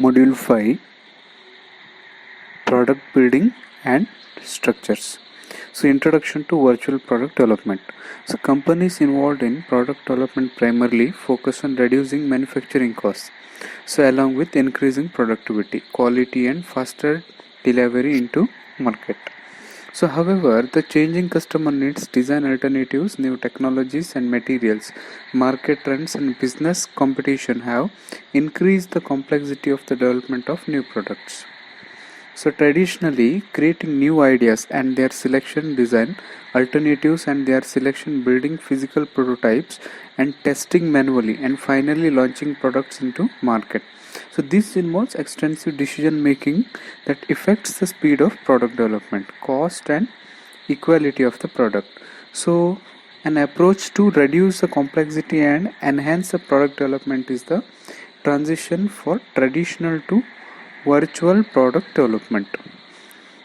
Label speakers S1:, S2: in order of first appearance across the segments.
S1: Module 5, Product Building and Structures. So introduction to virtual product development. So companies involved in product development primarily focus on reducing manufacturing costs, so along with increasing productivity, quality and faster delivery into market. So however, the changing customer needs, design alternatives, new technologies and materials, market trends and business competition have increased the complexity of the development of new products. So traditionally, creating new ideas and their selection, design alternatives and their selection, building physical prototypes and testing manually, and finally launching products into market. So this involves extensive decision making that affects the speed of product development, cost and equality of the product. So an approach to reduce the complexity and enhance the product development is the transition for traditional to virtual product development.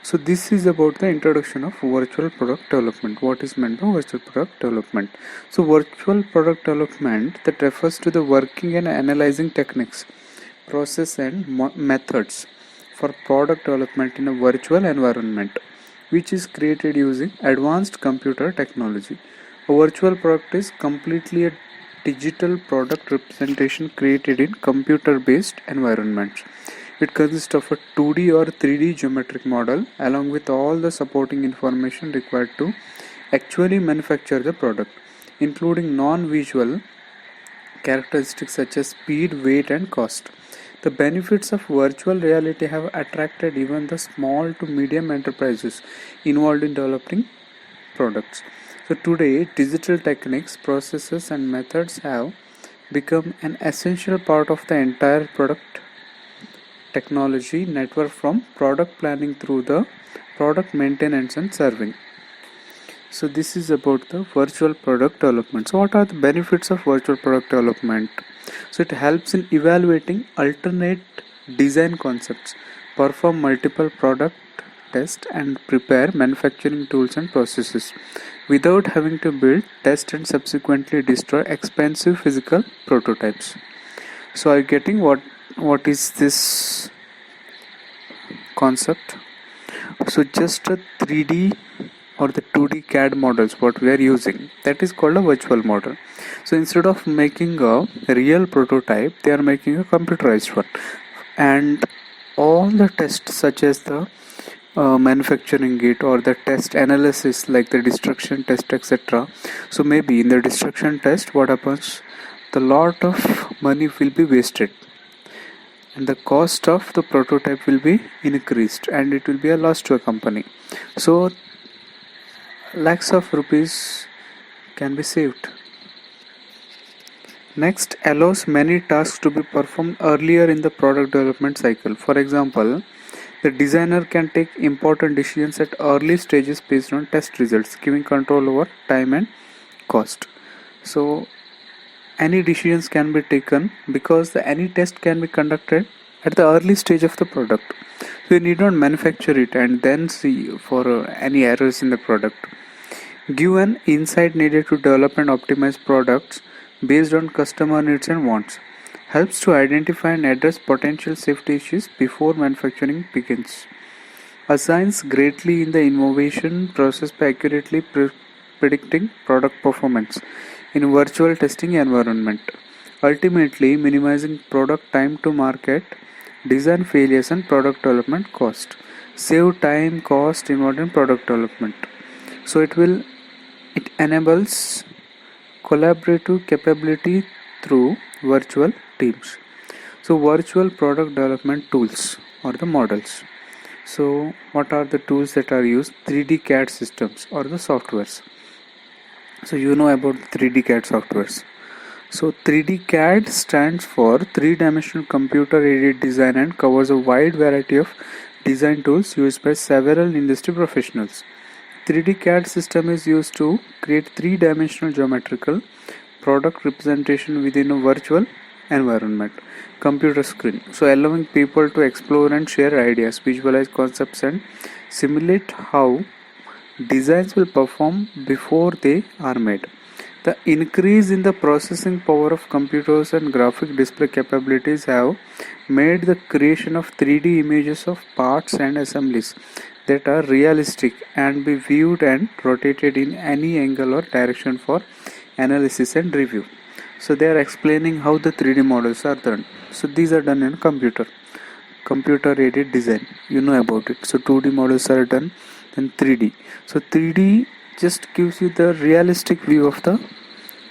S1: So this is about the introduction of virtual product development. What is meant by virtual product development? So virtual product development that refers to the working and analyzing techniques, process and methods for product development in a virtual environment, which is created using advanced computer technology. A virtual product is completely a digital product representation created in computer-based environments. It consists of a 2D or 3D geometric model along with all the supporting information required to actually manufacture the product, including non-visual characteristics such as speed, weight and cost. The benefits of virtual reality have attracted even the small to medium enterprises involved in developing products. So today, digital techniques, processes and methods have become an essential part of the entire product technology network, from product planning through the product maintenance and serving. So this is about the virtual product development. So what are the benefits of virtual product development? So it helps in evaluating alternate design concepts, perform multiple product tests and prepare manufacturing tools and processes without having to build, test and subsequently destroy expensive physical prototypes. So are you getting what is this concept? So just a 3D or the 2D CAD models what we are using, that is called a virtual model. So instead of making a real prototype, they are making a computerized one, and all the tests such as the manufacturing it or the test analysis like the destruction test, etc. So maybe in the destruction test what happens, the lot of money will be wasted and the cost of the prototype will be increased and it will be a loss to a company. So lakhs of rupees can be saved. Next, allows many tasks to be performed earlier in the product development cycle. For example, the designer can take important decisions at early stages based on test results, giving control over time and cost. So any decisions can be taken because any test can be conducted at the early stage of the product. So you need not manufacture it and then see for any errors in the product. Give an insight needed to develop and optimize products based on customer needs and wants. Helps to identify and address potential safety issues before manufacturing begins. Assigns greatly in the innovation process by accurately predicting product performance in virtual testing environment, ultimately minimizing product time to market, design failures and product development cost. Save time, cost involved in product development. So it enables collaborative capability through virtual teams. So virtual product development tools or the models. So what are the tools that are used? 3D CAD systems or the softwares. So you know about 3D CAD softwares. So 3D CAD stands for 3-dimensional computer-aided design and covers a wide variety of design tools used by several industry professionals. 3D CAD system is used to create 3-dimensional geometrical product representation within a virtual environment, computer screen. So allowing people to explore and share ideas, visualize concepts and simulate how designs will perform before they are made. The increase in the processing power of computers and graphic display capabilities have made the creation of 3D images of parts and assemblies that are realistic and be viewed and rotated in any angle or direction for analysis and review. So they are explaining how the 3D models are done. So these are done in computer aided design, you know about it. So 2D models are done, then 3D. So 3D just gives you the realistic view of the,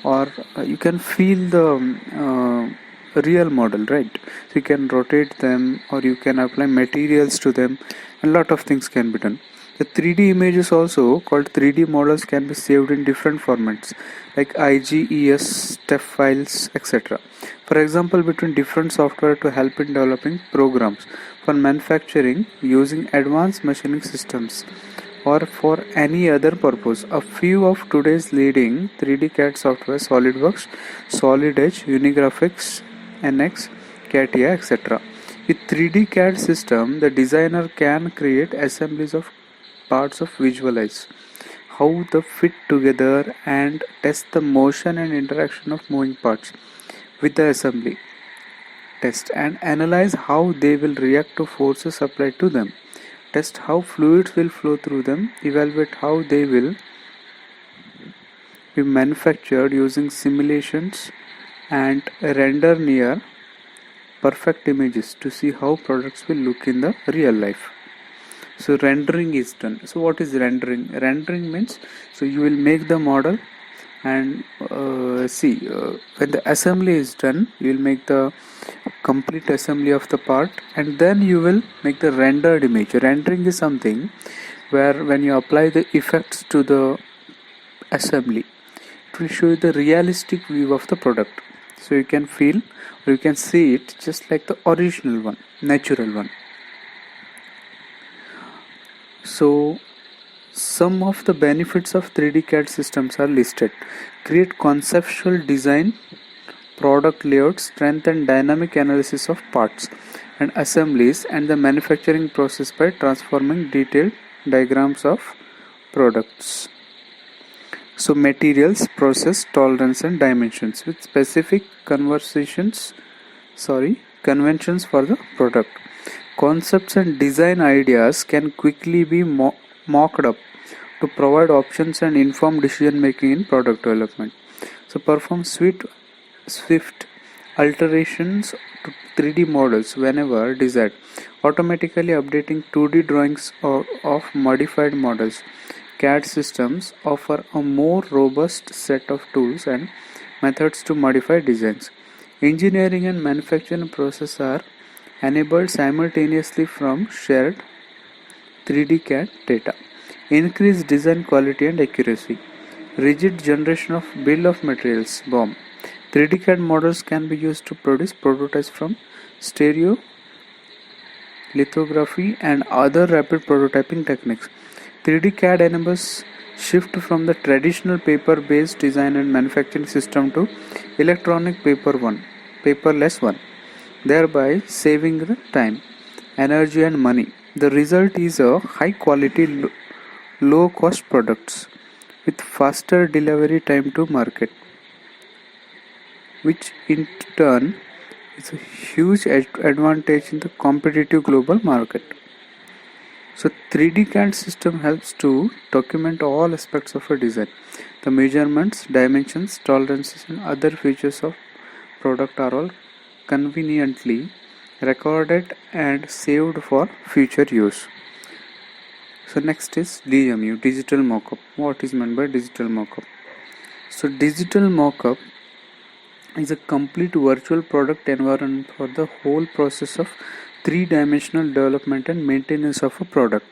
S1: or you can feel the real model, right? So you can rotate them or you can apply materials to them, and lot of things can be done. The 3D images also called 3D models can be saved in different formats like IGES, step files, etc. For example, between different software to help in developing programs for manufacturing using advanced machining systems or for any other purpose. A few of today's leading 3D CAD software: SolidWorks, Solid Edge, Unigraphics, NX, CATIA, etc. With 3D CAD system, the designer can create assemblies of parts of visualize how they fit together and test the motion and interaction of moving parts with the assembly test and analyze how they will react to forces applied to them, test how fluids will flow through them, evaluate how they will be manufactured using simulations, and render near perfect images to see how products will look in the real life. So rendering is done. So what is rendering? Rendering means, so you will make the model and when the assembly is done, you will make the complete assembly of the part and then you will make the rendered image. Rendering is something where when you apply the effects to the assembly, it will show you the realistic view of the product. So you can feel or you can see it just like the original one, natural one. So some of the benefits of 3D CAD systems are listed. Create conceptual design, product layout, strength and dynamic analysis of parts and assemblies and the manufacturing process by transforming detailed diagrams of products. So materials, process, tolerance and dimensions with specific conventions for the product. Concepts and design ideas can quickly be mocked up to provide options and inform decision making in product development. So perform swift alterations to 3D models whenever desired, automatically updating 2D drawings of modified models. CAD systems offer a more robust set of tools and methods to modify designs. Engineering and manufacturing process are enabled simultaneously from shared 3D CAD data. Increased design quality and accuracy. Rigid generation of bill of materials (BOM). 3D CAD models can be used to produce prototypes from stereo lithography and other rapid prototyping techniques. 3D CAD enables shift from the traditional paper-based design and manufacturing system to electronic paperless one, thereby saving the time, energy and money. The result is a high quality, low cost products with faster delivery time to market, which in turn is a huge advantage in the competitive global market. So 3D CAD system helps to document all aspects of a design. The measurements, dimensions, tolerances and other features of product are all conveniently recorded and saved for future use. So next is DMU, digital mockup. What is meant by digital mockup? So digital mockup is a complete virtual product environment for the whole process of three-dimensional development and maintenance of a product,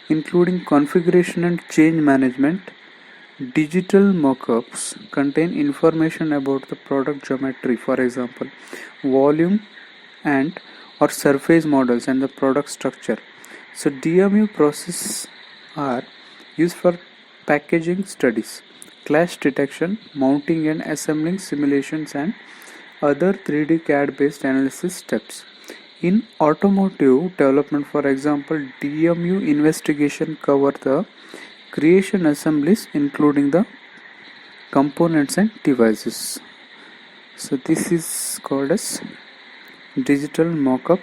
S1: including configuration and change management. Digital mockups contain information about the product geometry, for example, volume and or surface models and the product structure. So DMU processes are used for packaging studies, clash detection, mounting and assembling simulations and other 3D CAD based analysis steps. In automotive development, for example, DMU investigation cover the creation assemblies including the components and devices. So this is called as digital mockup.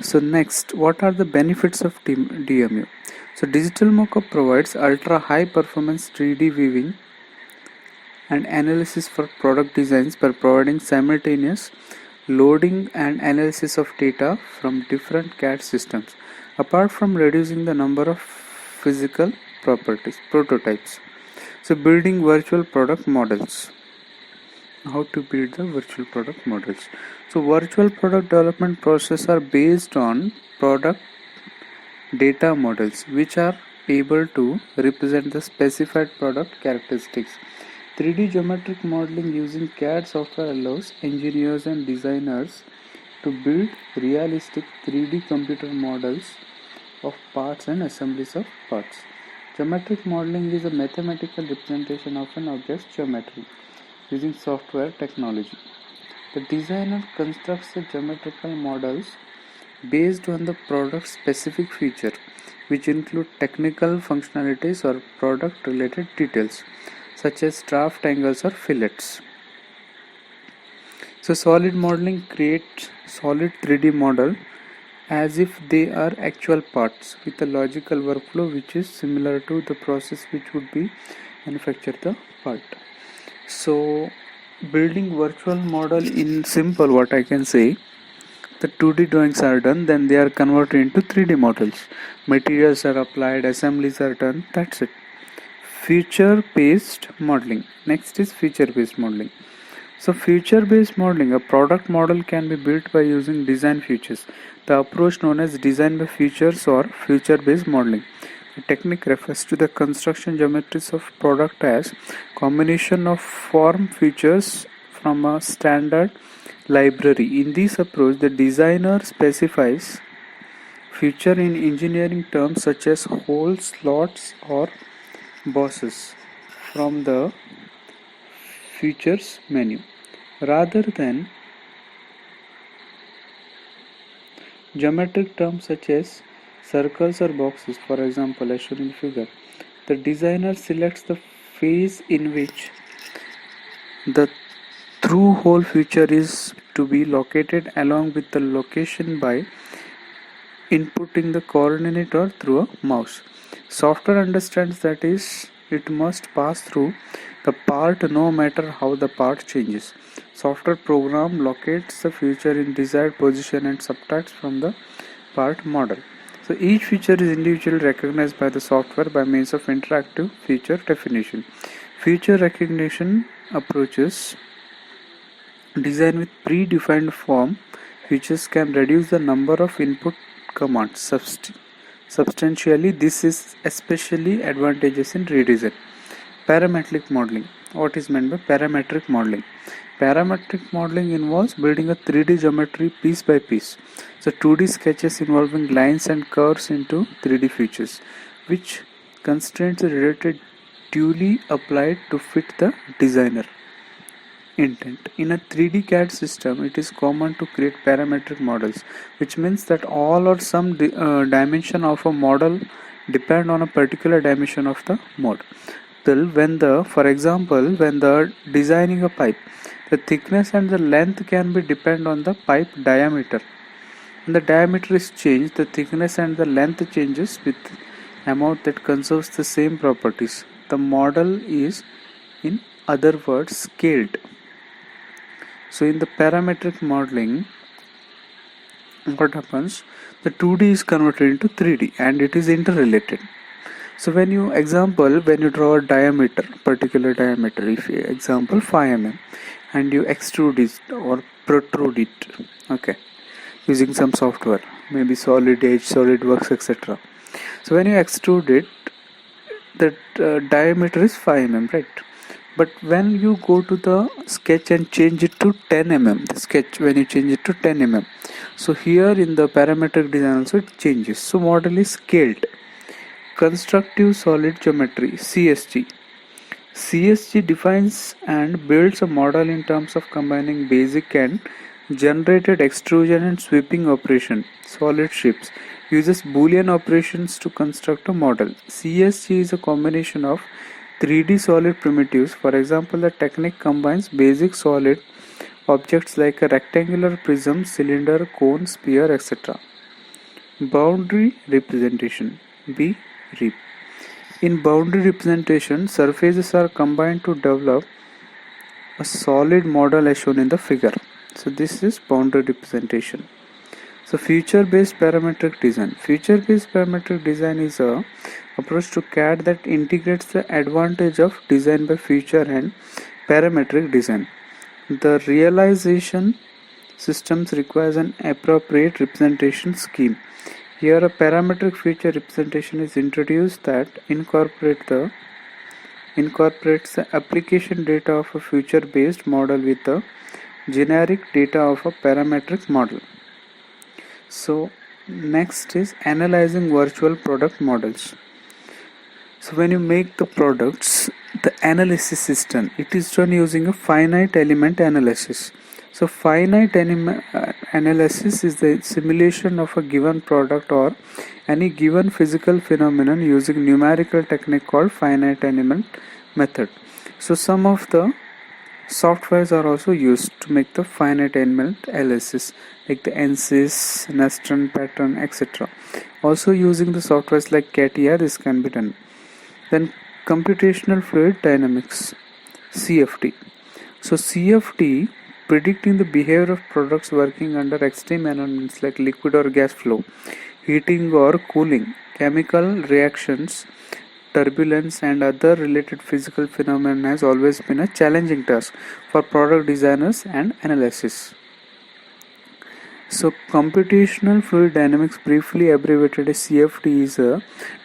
S1: So next, what are the benefits of DMU? So digital mockup provides ultra high performance 3D viewing and analysis for product designs by providing simultaneous loading and analysis of data from different CAD systems, apart from reducing the number of physical prototypes. So building virtual product models. How to build the virtual product models? So virtual product development process are based on product data models which are able to represent the specified product characteristics. 3D geometric modeling using CAD software allows engineers and designers to build realistic 3D computer models of parts and assemblies of parts. Geometric modeling is a mathematical representation of an object's geometry using software technology. The designer constructs the geometrical models based on the product's specific feature, which include technical functionalities or product related details such as draft angles or fillets. So solid modeling creates solid 3D model as if they are actual parts with a logical workflow which is similar to the process which would be manufacture the part. So building virtual model in simple, what I can say, the 2D drawings are done, then they are converted into 3D models. Materials are applied, assemblies are done, that's it. Feature based modeling. Next is feature based modeling. So feature based modeling, a product model can be built by using design features. The approach known as design by features or feature based modeling. The technique refers to the construction geometries of product as combination of form features from a standard library. In this approach, the designer specifies feature in engineering terms such as holes, slots or bosses from the features menu rather than geometric terms such as circles or boxes, for example as shown in the figure. The designer selects the phase in which the through hole feature is to be located along with the location by inputting the coordinate or through a mouse. Software understands that it must pass through the part no matter how the part changes. Software program locates the feature in desired position and subtracts from the part model. So each feature is individually recognized by the software by means of interactive feature definition. Feature recognition approaches design with predefined form features can reduce the number of input commands substantially. This is especially advantageous in redesign. Parametric modeling. What is meant by parametric modeling? Parametric modeling involves building a 3D geometry piece by piece. So 2D sketches involving lines and curves into 3D features, which constraints are related duly applied to fit the designer intent. In a 3D CAD system, it is common to create parametric models, which means that all or some dimension of a model depend on a particular dimension of the model. For example, when the designing a pipe, the thickness and the length can be depend on the pipe diameter. When the diameter is changed, the thickness and the length changes with amount that conserves the same properties. The model is, in other words, scaled. So in the parametric modeling, what happens? The 2D is converted into 3D and it is interrelated. So when you draw a diameter, particular diameter, if example 5 mm, and you extrude it or protrude it, okay, using some software, maybe Solid Edge, SolidWorks, etc. So when you extrude it, the diameter is 5 mm, right? But when you go to the sketch and change it to 10 mm, the sketch when you change it to 10 mm, so here in the parametric design also it changes. So model is scaled. Constructive solid geometry, CSG. CSG defines and builds a model in terms of combining basic and generated extrusion and sweeping operation, solid shapes. uses Boolean operations to construct a model. CSG is a combination of 3D solid primitives. For example, the technique combines basic solid objects like a rectangular prism, cylinder, cone, sphere, etc. Boundary representation (BREP). In boundary representation, surfaces are combined to develop a solid model as shown in the figure. So this is boundary representation. So feature-based parametric design. Feature-based parametric design is a approach to CAD that integrates the advantage of design by feature and parametric design. The realization systems requires an appropriate representation scheme. Here a parametric feature representation is introduced that incorporates the application data of a feature-based model with the generic data of a parametric model. So next is analyzing virtual product models. So when you make the products, the analysis system, it is done using a finite element analysis. So finite analysis is the simulation of a given product or any given physical phenomenon using numerical technique called finite element method. So some of the softwares are also used to make the finite element analysis like the ANSYS, Nastran pattern, etc. Also using the softwares like CATIA, this can be done. Then computational fluid dynamics, CFD. So CFD, predicting the behavior of products working under extreme environments like liquid or gas flow, heating or cooling, chemical reactions, turbulence and other related physical phenomena has always been a challenging task for product designers and analysis. So computational fluid dynamics, briefly abbreviated as CFD, is a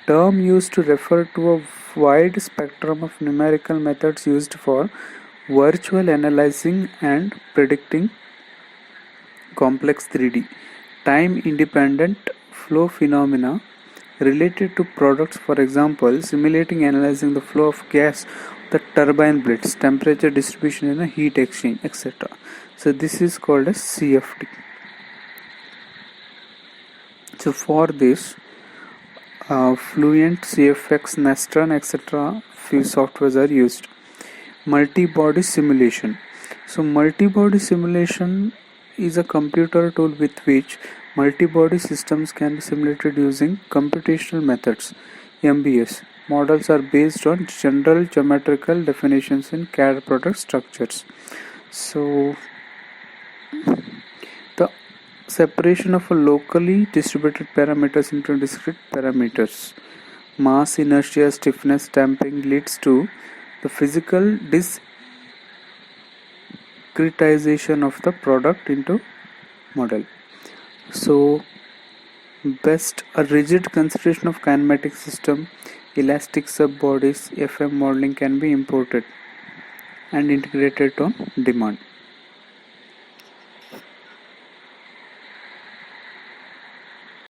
S1: term used to refer to a wide spectrum of numerical methods used for virtual analyzing and predicting complex 3D, time-independent flow phenomena related to products. For example, simulating analyzing the flow of gas, the turbine blades, temperature distribution in a heat exchange, etc. So this is called as CFD. So for this, Fluent, CFX, Nastran, etc. few softwares are used. Multi-body simulation. So multi-body simulation is a computer tool with which multi-body systems can be simulated using computational methods, MBS. Models are based on general geometrical definitions in CAD product structures. So the separation of a locally distributed parameters into discrete parameters, mass, inertia, stiffness, damping, leads to the physical discretization of the product into model. So best, a rigid consideration of kinematic system, elastic sub-bodies, FM modeling can be imported and integrated on demand.